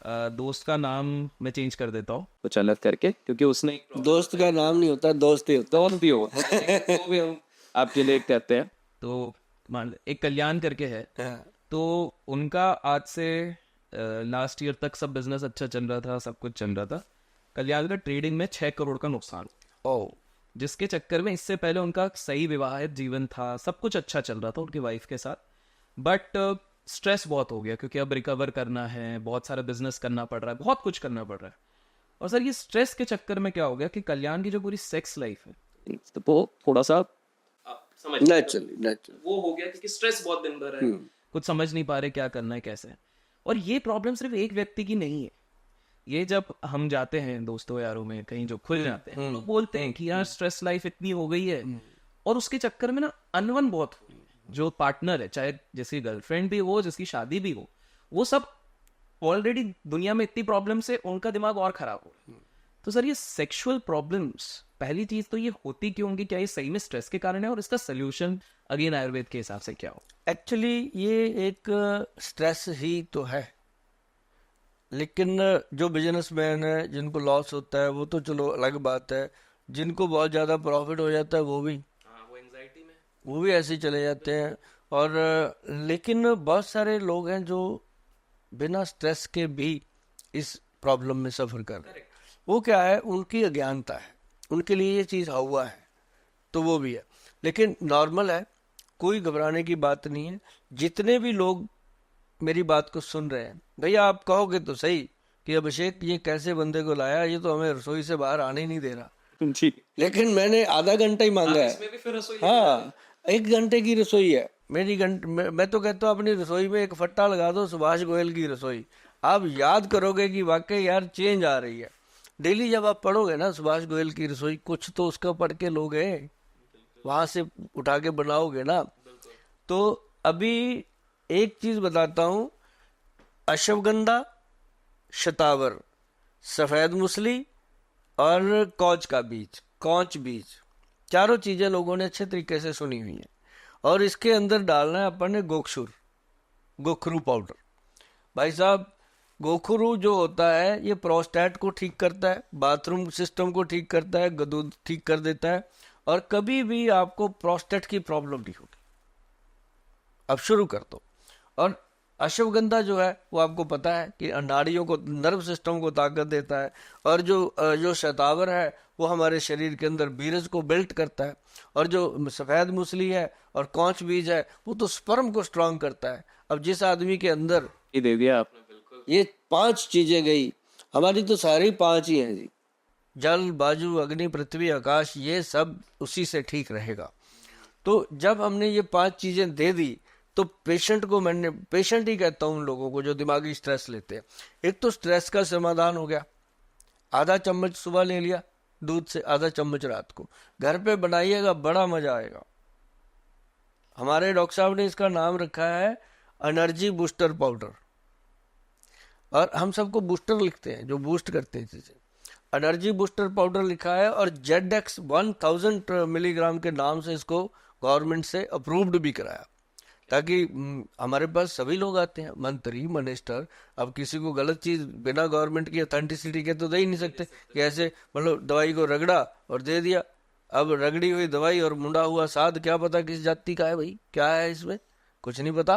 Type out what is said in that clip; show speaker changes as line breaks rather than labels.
दोस्त का नाम मैं चेंज कर देता हूँ कुछ अलग करके, क्योंकि उसने एक
दोस्त का नाम नहीं होता, दोस्त ही होता।
दोस्त भी हो तो भी हम आपके लिए कहते हैं। तो मान एक कल्याण करके है,
हाँ।
तो उनका आज से लास्ट ईयर तक सब बिजनेस अच्छा चल रहा था, सब कुछ चल रहा था। कल्याण का ट्रेडिंग में 6 करोड़ का नुकसान,
ओ।
जिसके चक्कर में इससे पहले उनका सही विवाहित जीवन था, सब कुछ अच्छा चल रहा था उनकी वाइफ के साथ। बट स्ट्रेस बहुत हो गया, क्योंकि अब रिकवर करना है, बहुत सारा बिजनेस करना पड़ रहा है, बहुत कुछ करना पड़ रहा है। और सर ये स्ट्रेस के चक्कर में क्या हो गया कि कल्याण की जो पूरी सेक्स लाइफ है तो वो थोड़ा सा आप समझ
नेचुरली
वो हो गया, क्योंकि स्ट्रेस बहुत दिन भर है, कुछ समझ नहीं पा रहे क्या करना है कैसे है। और ये प्रॉब्लम सिर्फ एक व्यक्ति की नहीं है। ये जब हम जाते हैं दोस्तों यारों में कहीं जो खुल जाते हैं, लोग बोलते हैं कि यार स्ट्रेस लाइफ इतनी हो गई है, और उसके चक्कर में ना अनवन बहुत हो रही है। जो पार्टनर है, चाहे जिसकी गर्लफ्रेंड भी हो, जिसकी शादी भी हो, वो सब ऑलरेडी दुनिया में इतनी प्रॉब्लम से उनका दिमाग और खराब हो रहा है। तो सर ये सेक्सुअल प्रॉब्लम्स, पहली चीज तो ये होती क्यों होंगी, क्या ये सही में स्ट्रेस के कारण है, और इसका सोल्यूशन अगेन आयुर्वेद के हिसाब से क्या हो?
एक्चुअली ये एक स्ट्रेस ही तो है, लेकिन जो बिजनेसमैन है जिनको लॉस होता है वो तो चलो अलग बात है, जिनको बहुत ज़्यादा प्रॉफिट हो जाता है
वो एंजाइटी में
वो भी ऐसे ही चले जाते हैं। और लेकिन बहुत सारे लोग हैं जो बिना स्ट्रेस के भी इस प्रॉब्लम में सफ़र कर रहे हैं। वो क्या है, उनकी अज्ञानता है, उनके लिए ये चीज़ हुआ है, तो वो भी है। लेकिन नॉर्मल है, कोई घबराने की बात नहीं है। जितने भी लोग मेरी बात को सुन रहे हैं, भैया आप कहोगे तो सही कि अभिषेक ये कैसे बंदे को लाया, ये तो हमें रसोई से बाहर आने ही नहीं दे रहा।
जी,
लेकिन मैंने आधा घंटा ही मांगा है।
इसमें भी फिर रसोई
हाँ, 1 घंटे की रसोई है मेरी। मैं तो कहता हूँ अपनी रसोई में एक फट्टा लगा दो, सुभाष गोयल की रसोई। आप याद करोगे कि वाकई यार चेंज आ रही है। डेली जब आप पढ़ोगे ना सुभाष गोयल की रसोई, कुछ तो उसका पढ़ के लोगे, वहां से उठा के बनाओगे ना। तो अभी एक चीज बताता हूँ, अश्वगंधा, शतावर, सफेद मूसली और कौच बीज, चारों चीजें लोगों ने अच्छे तरीके से सुनी हुई हैं। और इसके अंदर डालना है अपन ने गोखरू पाउडर। भाई साहब, गोखरू जो होता है ये प्रोस्टेट को ठीक करता है, बाथरूम सिस्टम को ठीक करता है, गदूद ठीक कर देता है, और कभी भी आपको प्रोस्टेट की प्रॉब्लम नहीं होगी। अब शुरू कर दो। और अश्वगंधा जो है वो आपको पता है कि नाड़ियों को, नर्व सिस्टम को ताकत देता है। और जो शतावर है वो हमारे शरीर के अंदर बीरज को बिल्ट करता है। और जो सफ़ेद मूसली है और कौच बीज है वो तो स्पर्म को स्ट्रांग करता है। अब जिस आदमी के अंदर
ये दे दिया आपने, बिल्कुल
ये 5 चीजें गई, हमारी तो सारी 5 ही हैं जी। जल, वायु, अग्नि, पृथ्वी, आकाश, ये सब उसी से ठीक रहेगा। तो जब हमने ये 5 चीजें दे दी, तो पेशेंट ही कहता हूँ उन लोगों को जो दिमागी स्ट्रेस लेते हैं। एक तो स्ट्रेस का समाधान हो गया, आधा चम्मच सुबह ले लिया दूध से, आधा चम्मच रात को। घर पे बनाइएगा, बड़ा मजा आएगा। हमारे डॉक्टर साहब ने इसका नाम रखा है एनर्जी बूस्टर पाउडर। और हम सबको बूस्टर लिखते हैं, जो बूस्ट करते हैं चीजें। एनर्जी बूस्टर पाउडर लिखा है, और जेडेक्स 1000 मिलीग्राम के नाम से इसको गवर्नमेंट से अप्रूव्ड भी कराया, ताकि हमारे पास सभी लोग आते हैं, मंत्री, मिनिस्टर। अब किसी को गलत चीज बिना गवर्नमेंट की अथेंटिसिटी के तो दे ही नहीं सकते कि ऐसे मतलब दवाई को रगड़ा और दे दिया। अब रगड़ी हुई दवाई और मुंडा हुआ साध, क्या पता किस जाति का है भाई, क्या है इसमें, कुछ नहीं पता।